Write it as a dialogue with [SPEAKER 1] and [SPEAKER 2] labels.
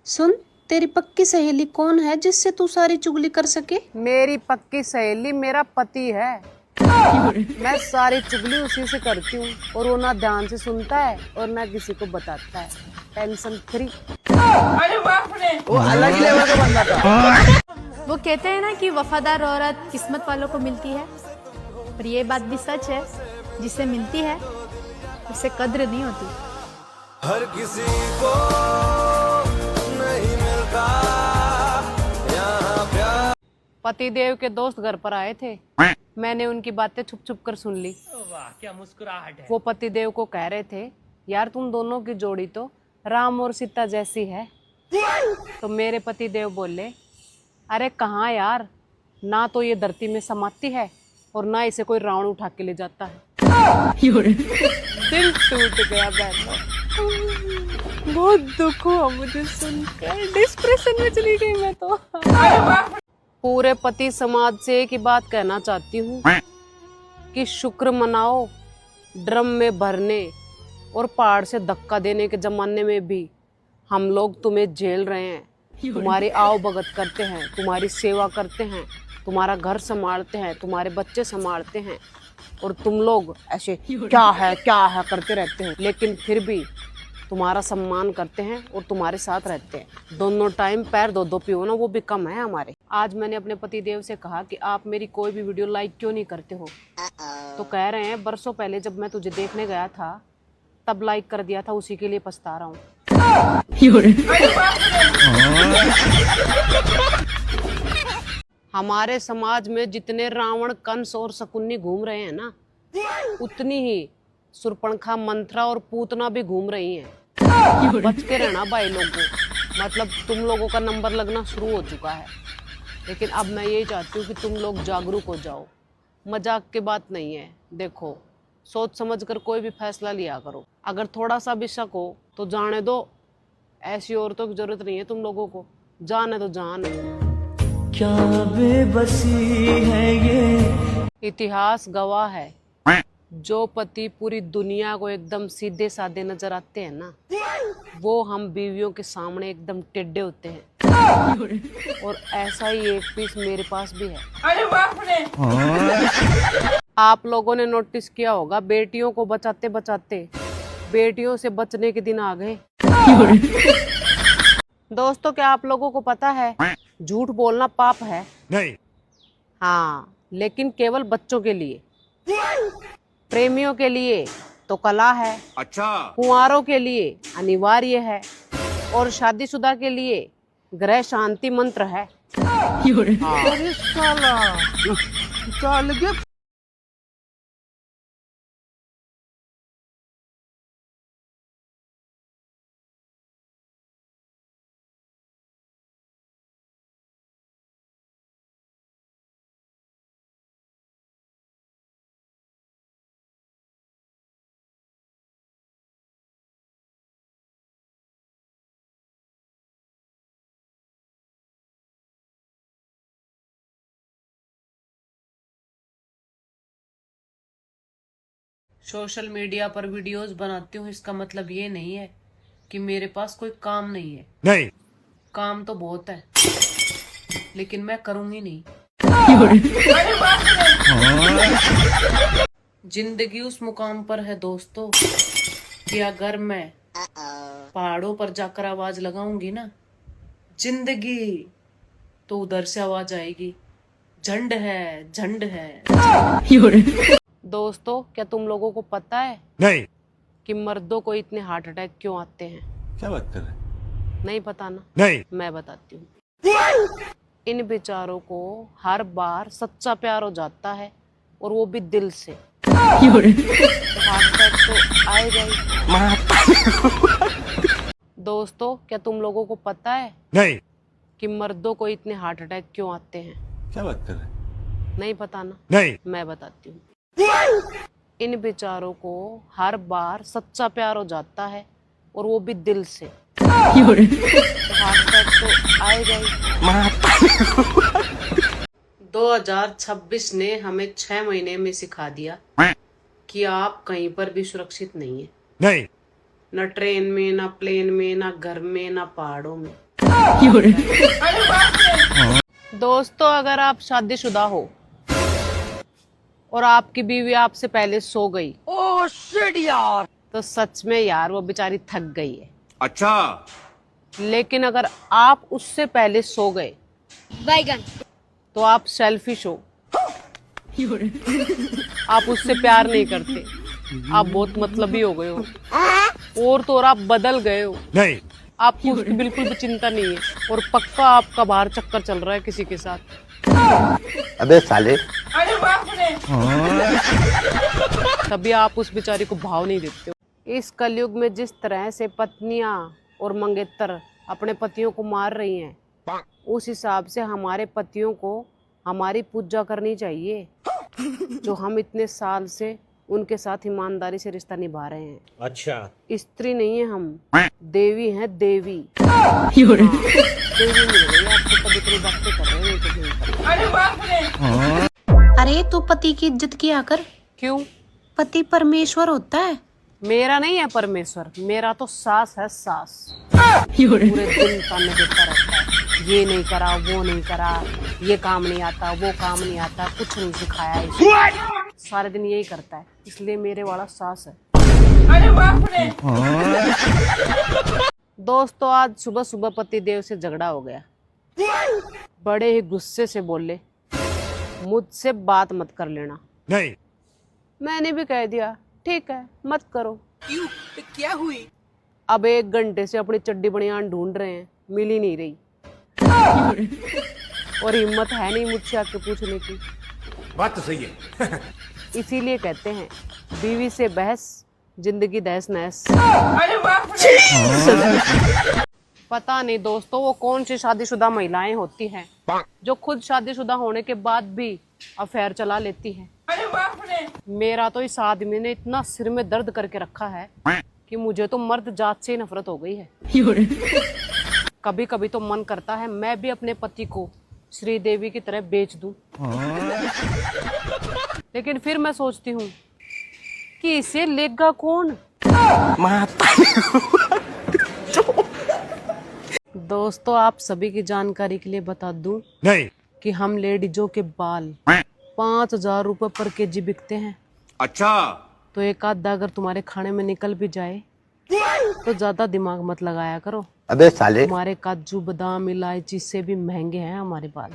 [SPEAKER 1] सुन, तेरी पक्की सहेली कौन है जिससे तू सारी चुगली कर सके?
[SPEAKER 2] मेरी पक्की सहेली मेरा पति है। मैं सारी चुगली उसी से करती हूँ और वो ना ध्यान से सुनता है और ना किसी को बताता है। Tension free.
[SPEAKER 3] वो अलग ही लेवल का बंदा था।
[SPEAKER 4] वो कहते हैं ना कि वफादार औरत किस्मत वालों को मिलती है, पर ये बात भी सच है, जिसे मिलती है उससे कद्र नहीं होती।
[SPEAKER 5] हर किसी को नहीं मिलता यहाँ प्यार।
[SPEAKER 2] पतिदेव के दोस्त घर पर आए थे। मैंने उनकी बातें छुप छुप कर सुन ली।
[SPEAKER 3] वाह क्या मुस्कुराहट है।
[SPEAKER 2] वो पतिदेव को कह रहे थे, यार तुम दोनों की जोड़ी तो राम और सीता जैसी है। तो मेरे पतिदेव बोले, अरे कहाँ यार, ना तो ये धरती में समाती है और ना इसे कोई रावण उठा के ले जाता है। दिल टूट गया बहनों, बहुत दुख हुआ मुझे सुनकर, डिप्रेशन में चली गई मैं तो। पूरे पति समाज से एक ही बात कहना चाहती हूँ कि शुक्र मनाओ, ड्रम में भरने और पहाड़ से धक्का देने के जमाने में भी हम लोग तुम्हें झेल रहे हैं, तुम्हारी आओ भगत करते हैं, तुम्हारी सेवा करते हैं, तुम्हारा घर संभालते हैं, तुम्हारे बच्चे संभालते हैं और तुम लोग ऐसे क्या है करते रहते हैं, लेकिन फिर भी तुम्हारा सम्मान करते हैं और तुम्हारे साथ रहते हैं। दोनों टाइम पैर दो दो पियो ना, वो भी कम है हमारे। आज मैंने अपने पति देव से कहा कि आप मेरी कोई भी वीडियो लाइक क्यों नहीं करते हो, तो कह रहे हैं बरसों पहले जब मैं तुझे देखने गया था तब लाइक कर दिया था, उसी के लिए पछता रहा हूँ। हमारे समाज में जितने रावण, कंस और शकुनी घूम रहे हैं ना, उतनी ही सुरपणखा, मंथरा और पूतना भी घूम रही हैं। बच के रहना भाई लोगों, मतलब तुम लोगों का नंबर लगना शुरू हो चुका है। लेकिन अब मैं यही चाहती हूँ कि तुम लोग जागरूक हो जाओ, मजाक की बात नहीं है। देखो, सोच समझ कर कोई भी फैसला लिया करो। अगर थोड़ा सा भी शक हो तो जाने दो, ऐसी औरतों की जरूरत नहीं है तुम लोगों को, जाने दो जान।
[SPEAKER 5] क्या बेबसी है ये।
[SPEAKER 2] इतिहास गवाह है, जो पति पूरी दुनिया को एकदम सीधे साधे नजर आते हैं ना, वो हम बीवियों के सामने एकदम टेढ़े होते हैं। और ऐसा ही एक पीस मेरे पास भी है।
[SPEAKER 3] अरे बाप रे।
[SPEAKER 2] आप लोगों ने नोटिस किया होगा, बेटियों को बचाते बचाते बेटियों से बचने के दिन आ गए। दोस्तों, क्या आप लोगों को पता है झूठ बोलना पाप है?
[SPEAKER 5] नहीं।
[SPEAKER 2] हाँ, लेकिन केवल बच्चों के लिए। प्रेमियों के लिए तो कला है,
[SPEAKER 5] अच्छा।
[SPEAKER 2] कुंवारों के लिए अनिवार्य है और शादीशुदा के लिए गृह शांति मंत्र है।
[SPEAKER 3] अरे साला, चल गया।
[SPEAKER 2] सोशल मीडिया पर वीडियोस बनाती हूँ, इसका मतलब ये नहीं है कि मेरे पास कोई काम नहीं है।
[SPEAKER 5] नहीं।
[SPEAKER 2] काम तो बहुत है, लेकिन मैं करूँगी नहीं। जिंदगी उस मुकाम पर है दोस्तों कि अगर मैं पहाड़ों पर जाकर आवाज लगाऊंगी ना, जिंदगी, तो उधर से आवाज आएगी, झंड है, झंड है। दोस्तों, क्या तुम लोगों को पता है
[SPEAKER 5] नहीं।
[SPEAKER 2] कि मर्दों को इतने हार्ट अटैक क्यों आते हैं?
[SPEAKER 5] क्या बात कर रहे हैं?
[SPEAKER 2] नहीं पता ना?
[SPEAKER 5] नहीं।
[SPEAKER 2] मैं बताती हूँ। इन बेचारों को हर बार सच्चा प्यार हो जाता है और वो भी दिल से, तो हार्ट अटैक तो आएगा ही। दोस्तों, क्या तुम लोगों को पता है
[SPEAKER 5] नहीं।
[SPEAKER 2] कि मर्दों को इतने हार्ट अटैक क्यों आते हैं?
[SPEAKER 5] क्या बात कर रहे हैं?
[SPEAKER 2] नहीं पता ना?
[SPEAKER 5] नहीं।
[SPEAKER 2] मैं बताती हूँ। इन बेचारों को हर बार सच्चा प्यार हो जाता है और वो भी दिल से, तो हार्ट अटैक तो आएगा ही। 2026 ने हमें 6 महीने में सिखा दिया कि आप कहीं पर भी सुरक्षित नहीं है।
[SPEAKER 5] नहीं।
[SPEAKER 2] न ट्रेन में, न प्लेन में, न घर में, न पहाड़ों में। दोस्तों, अगर आप शादीशुदा हो और आपकी बीवी आपसे पहले सो गई,
[SPEAKER 3] ओह शिट यार।
[SPEAKER 2] तो सच में यार वो बेचारी थक गई है।
[SPEAKER 5] अच्छा।
[SPEAKER 2] लेकिन अगर आप उससे पहले सो गए तो आप सेल्फिश हो। आप उससे प्यार नहीं करते, आप बहुत मतलबी हो गए हो, और तो और आप बदल गए हो।
[SPEAKER 5] नहीं।
[SPEAKER 2] आपको उसकी बिल्कुल भी चिंता नहीं है, और पक्का आपका बाहर चक्कर चल रहा है किसी के साथ।
[SPEAKER 6] अबे साले।
[SPEAKER 3] अरे बाप रे।
[SPEAKER 2] तभी आप उस बेचारी को भाव नहीं देते हो। इस कलयुग में जिस तरह से पत्नियां और मंगेतर अपने पतियों को मार रही हैं, उस हिसाब से हमारे पतियों को हमारी पूजा करनी चाहिए, जो हम इतने साल से उनके साथ ईमानदारी से रिश्ता निभा रहे हैं।
[SPEAKER 5] अच्छा।
[SPEAKER 2] स्त्री नहीं है हम, देवी हैं देवी। देवी मिल गई आपको, तब इतनी बातें कर रहे हैं तो नहीं कर रहे।
[SPEAKER 3] अरे बाप रे।
[SPEAKER 1] अरे तू पति की इज्जत किया कर।
[SPEAKER 2] क्यों?
[SPEAKER 1] पति परमेश्वर होता है।
[SPEAKER 2] मेरा नहीं है परमेश्वर, मेरा तो सास है सास। पूरे दिन ताने देता रहता है, ये नहीं करा, वो नहीं करा, ये काम नहीं आता, वो काम नहीं आता, कुछ नहीं सिखाया इसे। सारे दिन यही करता है, इसलिए मेरे वाला सास है।
[SPEAKER 3] अरे बाप रे।
[SPEAKER 2] दोस्तों, आज सुबह सुबह पति देव से झगड़ा हो गया। बड़े ही गुस्से से बोले, मुझसे बात मत कर लेना।
[SPEAKER 5] नहीं।
[SPEAKER 2] मैंने भी कह दिया, ठीक है मत करो।
[SPEAKER 3] क्यों? क्या हुई?
[SPEAKER 2] अब 1 घंटे से अपनी चड्डी बनियान ढूंढ रहे हैं, मिल ही नहीं रही। और हिम्मत है नहीं मुझसे आके पूछने की।
[SPEAKER 5] बात तो सही है।
[SPEAKER 2] इसीलिए कहते हैं, बीवी से बहस, जिंदगी दहस नहस।
[SPEAKER 3] अरे बाप रे।
[SPEAKER 2] पता नहीं दोस्तों, वो कौन सी शादीशुदा महिलाएं होती हैं जो खुद शादीशुदा होने के बाद भी अफेयर चला लेती हैं।
[SPEAKER 3] अरे बाप रे।
[SPEAKER 2] मेरा तो इस आदमी ने इतना सिर में दर्द करके रखा है कि मुझे तो मर्द जात से ही नफरत हो गई है। कभी कभी तो मन करता है मैं भी अपने पति को श्रीदेवी की तरह बेच दूं। लेकिन फिर मैं सोचती हूँ कि इसे लेगा कौन। दोस्तों, आप सभी की जानकारी के लिए बता दूं
[SPEAKER 5] नहीं।
[SPEAKER 2] कि हम लेडीजों के बाल 5,000 रुपए पर केजी बिकते हैं।
[SPEAKER 5] अच्छा।
[SPEAKER 2] तो एक आधा अगर तुम्हारे खाने में निकल भी जाए तो ज्यादा दिमाग मत लगाया करो।
[SPEAKER 6] अबे साले।
[SPEAKER 2] हमारे काजू बादाम इलायची से भी महंगे हैं हमारे बाल।